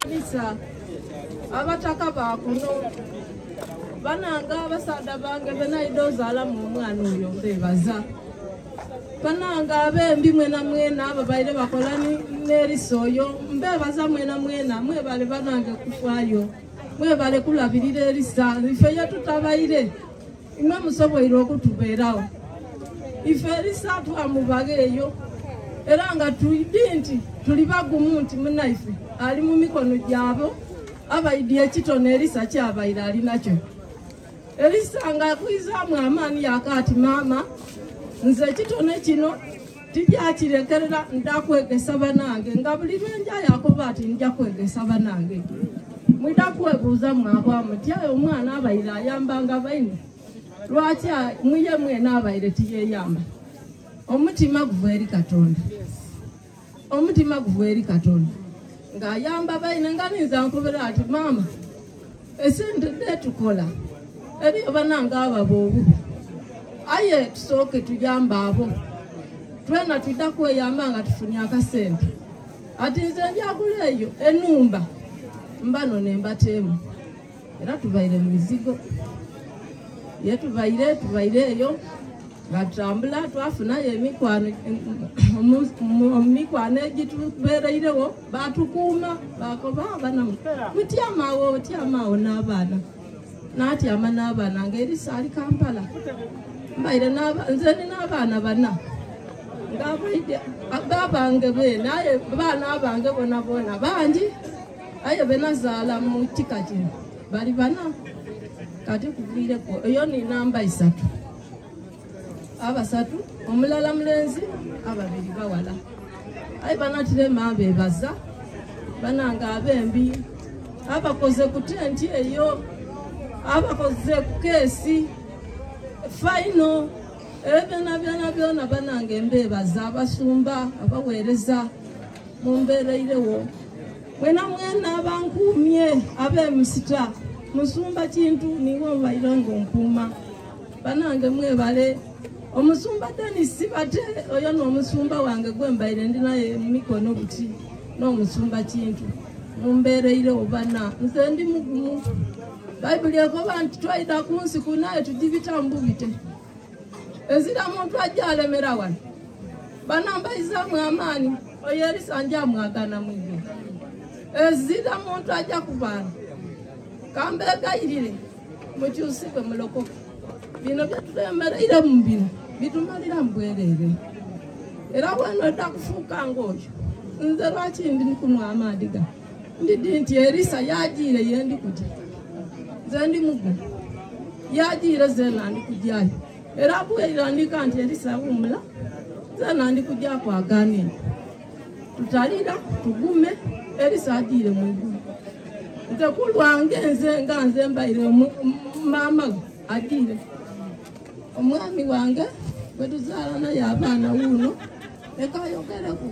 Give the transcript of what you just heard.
Lisa abataka bakuno bananga abasada bange benaidozaala mu mwana oyo mbebaza bananga abembi mwena mwena ababaire bakola n'erisa oyo mbebaza mwena mwena mwebale banange kufaayo mwebale kulabirira erisa ife yetutabaire imwe musoboire okutubeerawo ife erisa twamubaga eyo era nga tuyidi nti tuli bagumu nti munaife ali mu mikono gyabo abaidi ekitone erisa kyabaire ali nakyo erisa nga akuyizaamu amaani yakati maama nze ekitone kino tijjakirekerera ndakwegesa banange nga buli lwenja yakoba ati nja kwegesa banange mwida kwebuuza mwabwamu tyayo omwana abaire ayambanga baine lwaki muye mwena abaire tiyeyamba omutima guva eri Katonda omutima guva eri Katonda ng'ayamba baine nga ninza nkubira ati maama esente detukola eriyo bananga ababoobu aye tusooke tujamba abo twena twidda kweyamba nga tufunye akasente ati nze njakula eyo enumba mbano nembateemu era tubaire mu mizigo ye tubaire eyo nga tutambula twafunayo emikwano egitubereirewo batukuuma bakoba abana mutyamaawo n'abaana n'atyama n'abaana ng'erisa ali Kampala mbaire nze n'abaana bana ng'abange beena aye baana abange bona bangi aye benazaala mu kika kino bali bana kati kuviireko eyo ninamba 3 abasatu omulala mulenzi ababiri bawala aye banatire bebaza bananga abembi abakoze ku tenti eyo abakoze ku keesi faino byona bananga embebaza abasumba abaweereza mu mbeereirewo mwena mwena abankuumye abemusita musumba kintu niwo baira ng'ompuuma banange mwebale omusumba Dennis bate oyo n'omusumba wange gwembaire ndi naye mu mikono buti n'omusumba kintu mumbeereirewo bana nze ndi mugumu bayibuli ekoba nti twaida ku nsi kunaye tugibitambu bite ezira muntu ajja alemera wano banambaizaamu amaani oyo erisa njamwagana mwigwe ezira muntu ajja kubaana kambegayirire mukyusikwe mulokoke bino byetulemereire mu bino bitumalira mu bwereere era wano edda kufuuka ng'oyo nze lwaki ndi kunwa amaadiga ndidi nti erisa yagiire yendi kutya nze ndi mugu yagiire ze nandi kujyayo era bwerandika nti erisa wumula ze nandi kujja kwaganira tutalira tugume erisa agiire mu igulu nze kulwange nze nga nze mbaire maama agiire omwami wange bwe tuzaala naye abaana wuuno eka ayogereku